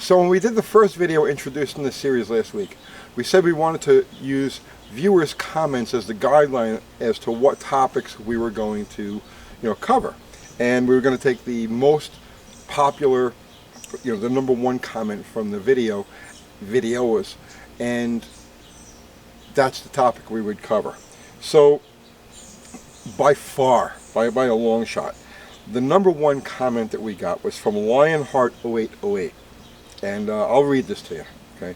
So when we did the first video introducing the series last week, we said we wanted to use viewers' comments as the guideline as to what topics we were going to, cover. And we were going to take the most popular, the number one comment from the videos, and that's the topic we would cover. So by far, by a long shot, the number one comment that we got was from Lionheart 0808. And I'll read this to you, okay?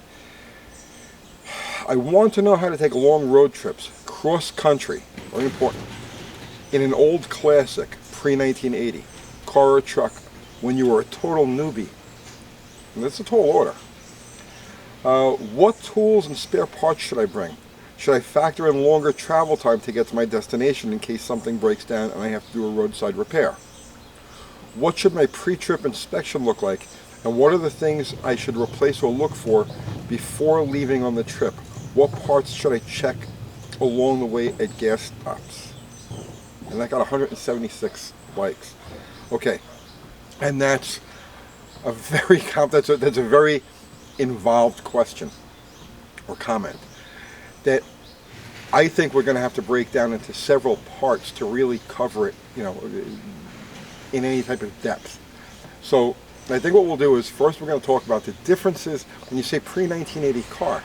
I want to know how to take long road trips, cross-country, very important, in an old classic, pre-1980, car or truck, when you were a total newbie. And that's a tall order. What tools and spare parts should I bring? Should I factor in longer travel time to get to my destination in case something breaks down and I have to do a roadside repair? What should my pre-trip inspection look like? And what are the things I should replace or look for before leaving on the trip? What parts should I check along the way at gas stops? And that got 176 likes. Okay, and that's a very that's a very involved question or comment that I think we're going to have to break down into several parts to really cover it, in any type of depth. So I think what we'll do is first we're going to talk about the differences when you say pre-1980 car.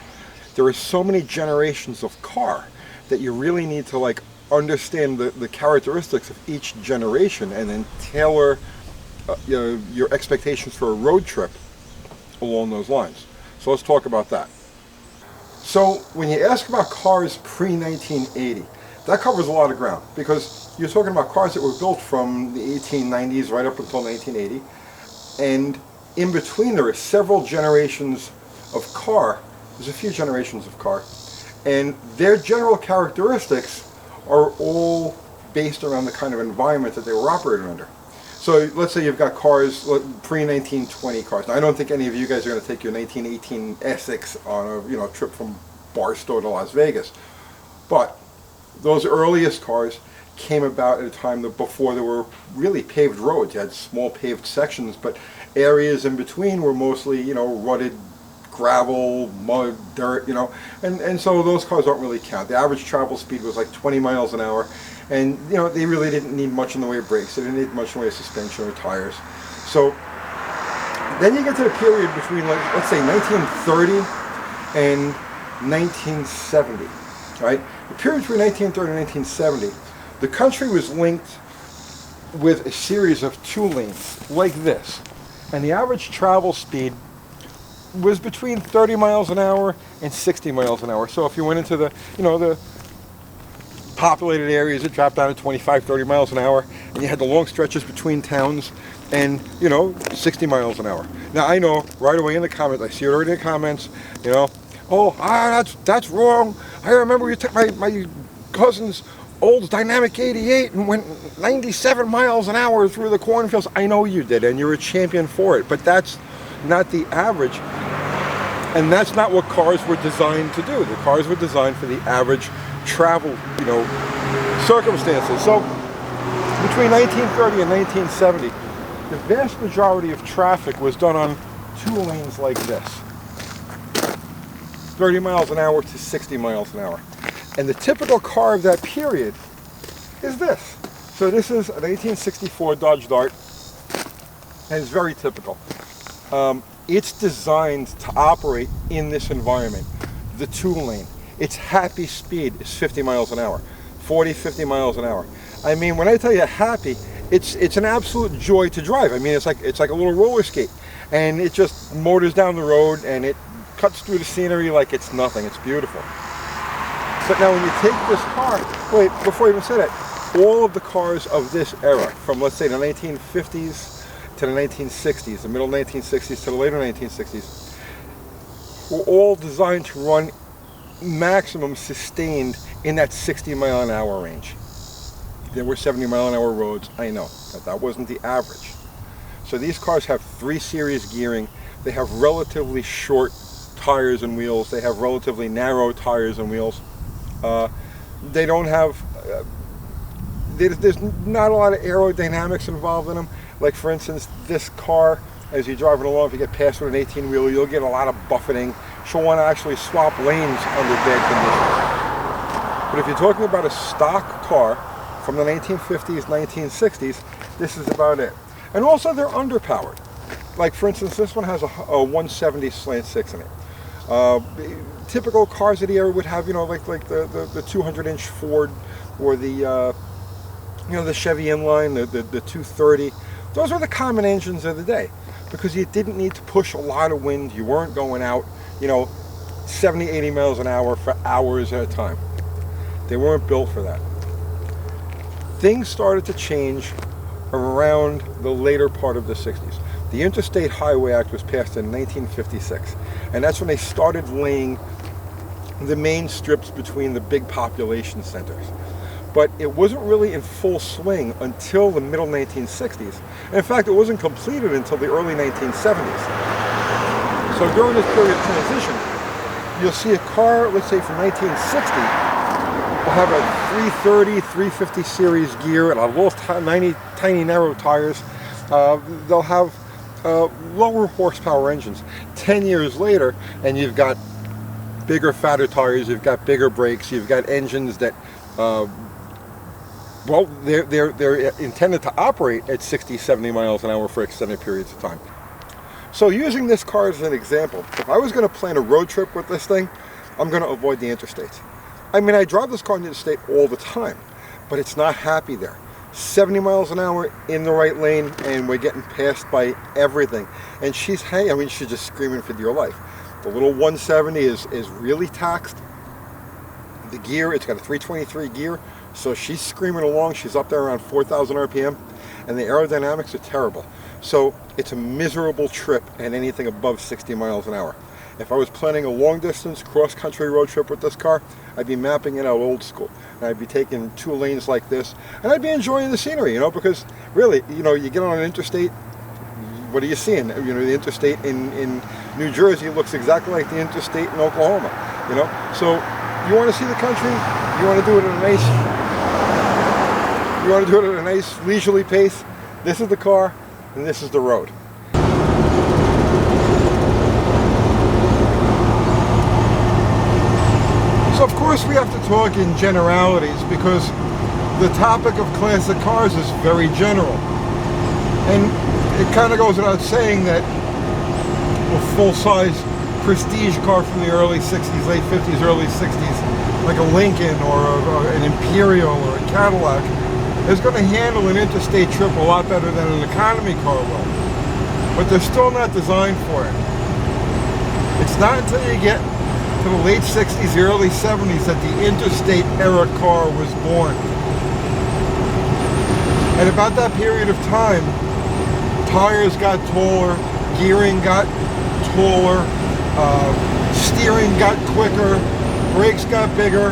There are so many generations of car that you really need to understand the characteristics of each generation and then tailor your expectations for a road trip along those lines. So let's talk about that. So when you ask about cars pre-1980, that covers a lot of ground because you're talking about cars that were built from the 1890s right up until 1980. And in between there are several generations of car. There's a few generations of car. And their general characteristics are all based around the kind of environment that they were operating under. So let's say you've got cars, pre-1920 cars. Now I don't think any of you guys are going to take your 1918 Essex on a trip from Barstow to Las Vegas. But those earliest cars came about at a time before there were really paved roads. You had small paved sections, but areas in between were mostly, rutted gravel, mud, dirt, and so those cars don't really count. The average travel speed was like 20 miles an hour, and they really didn't need much in the way of brakes. They didn't need much in the way of suspension or tires. So then you get to the period between, let's say 1930 and 1970, right? The period between 1930 and 1970, the country was linked with a series of two lanes like this, and the average travel speed was between 30 miles an hour and 60 miles an hour. So if you went into the populated areas, it dropped down to 25, 30 miles an hour, and you had the long stretches between towns and 60 miles an hour. Now I know right away in the comments, I see it already in the comments, that's wrong. I remember you took my cousin's old Dynamic 88 and went 97 miles an hour through the cornfields. I know you did, and you're a champion for it, but that's not the average, and that's not what cars were designed to do. The cars were designed for the average travel, circumstances. So between 1930 and 1970, the vast majority of traffic was done on two lanes like this, 30 miles an hour to 60 miles an hour. And the typical car of that period is this. So this is an 1864 Dodge Dart, and it's very typical. It's designed to operate in this environment, the two lane. Its happy speed is 50 miles an hour, 40, 50 miles an hour. I mean, when I tell you happy, it's an absolute joy to drive. I mean, it's like a little roller skate, and it just motors down the road and it cuts through the scenery like it's nothing. It's beautiful. But now when you take this car, wait, before I even say that, all of the cars of this era, from let's say the 1950s to the 1960s, the middle 1960s to the later 1960s, were all designed to run maximum sustained in that 60 mile an hour range. There were 70 mile an hour roads, I know, but that wasn't the average. So these cars have 3 series gearing, they have relatively short tires and wheels, they have relatively narrow tires and wheels. They don't have, there's not a lot of aerodynamics involved in them. Like for instance, this car as you're driving along, if you get past with an 18-wheeler, you'll get a lot of buffeting. She'll want to actually swap lanes under bad conditions. But if you're talking about a stock car from the 1950s, 1960s, this is about it. And also they're underpowered. Like for instance, this one has a 170 slant 6 in it. Typical cars of the era would have, you know, like the 200-inch Ford, or the you know, the Chevy inline, the 230. Those are the common engines of the day, because you didn't need to push a lot of wind. You weren't going out, you know, 70, 80 miles an hour for hours at a time. They weren't built for that. Things started to change around the later part of the 60s. The Interstate Highway Act was passed in 1956, and that's when they started laying the main strips between the big population centers. But it wasn't really in full swing until the middle 1960s. And in fact, it wasn't completed until the early 1970s. So during this period of transition, you'll see a car, let's say from 1960, will have a 330, 350 series gear and a little tiny narrow tires. They'll have lower horsepower engines. 10 years later, and you've got bigger, fatter tires, you've got bigger brakes, you've got engines that well, they're intended to operate at 60, 70 miles an hour for extended periods of time. So using this car as an example, if I was going to plan a road trip with this thing, I'm going to avoid the interstates. I mean, I drive this car in the interstate all the time, but it's not happy there. 70 miles an hour in the right lane, and we're getting passed by everything. And she's just screaming for dear life. The little 170 is really taxed. The gear, it's got a 323 gear, so she's screaming along. She's up there around 4,000 RPM, and the aerodynamics are terrible. So it's a miserable trip at anything above 60 miles an hour. If I was planning a long-distance cross-country road trip with this car, I'd be mapping it out old school. And I'd be taking 2 lanes like this, and I'd be enjoying the scenery, you know, because really, you know, you get on an interstate, what are you seeing? You know, the interstate in New Jersey looks exactly like the interstate in Oklahoma, you know. So you want to see the country, you want to do it at a nice leisurely pace. This is the car, and this is the road. So of course we have to talk in generalities, because the topic of classic cars is very general. And it kind of goes without saying that a full-size prestige car from the early 60s, late 50s, early 60s, like a Lincoln or an Imperial or a Cadillac, is going to handle an interstate trip a lot better than an economy car will. But they're still not designed for it. It's not until you get to the late 60s, early 70s that the interstate era car was born. And about that period of time, tires got taller, gearing got taller, steering got quicker, brakes got bigger.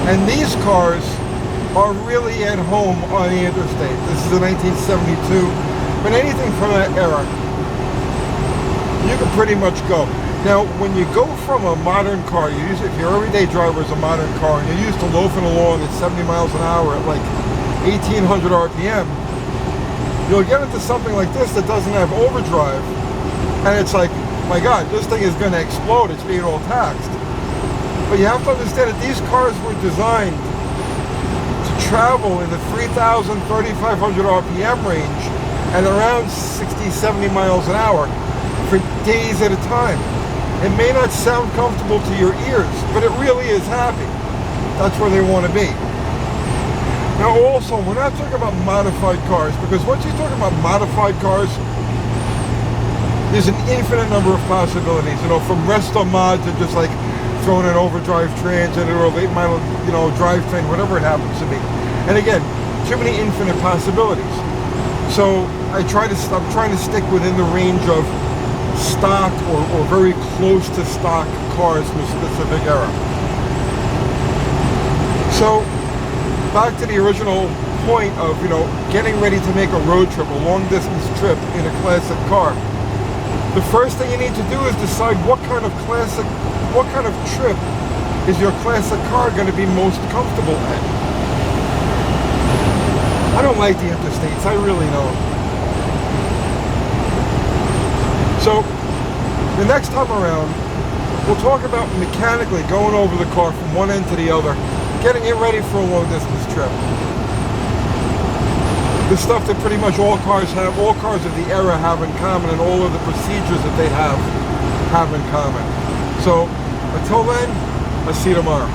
And these cars are really at home on the interstate. This is a 1972, but anything from that era, you can pretty much go. Now, when you go from a modern car, if your everyday driver is a modern car, and you're used to loafing along at 70 miles an hour at like 1,800 RPM, you'll get into something like this that doesn't have overdrive, and it's like, my God, this thing is going to explode. It's being all taxed. But you have to understand that these cars were designed to travel in the 3,000, 3,500 RPM range and around 60, 70 miles an hour for days at a time. It may not sound comfortable to your ears, but it really is happy. That's where they want to be. Now also, we're not talking about modified cars, because once you're talking about modified cars, there's an infinite number of possibilities, you know, from resto mod to just like throwing an overdrive transit or a late model, you know, drivetrain, whatever it happens to be. And again, too many infinite possibilities. So I'm trying to stick within the range of stock or very close to stock cars from a specific era. So back to the original point of, you know, getting ready to make a road trip, a long distance trip in a classic car. The first thing you need to do is decide what kind of trip is your classic car going to be most comfortable at. I don't like the interstates, I really don't. So the next time around, we'll talk about mechanically going over the car from one end to the other, getting it ready for a long distance trip. The stuff that pretty much all cars of the era have in common, and all of the procedures that they have in common. So until then, I'll see you tomorrow.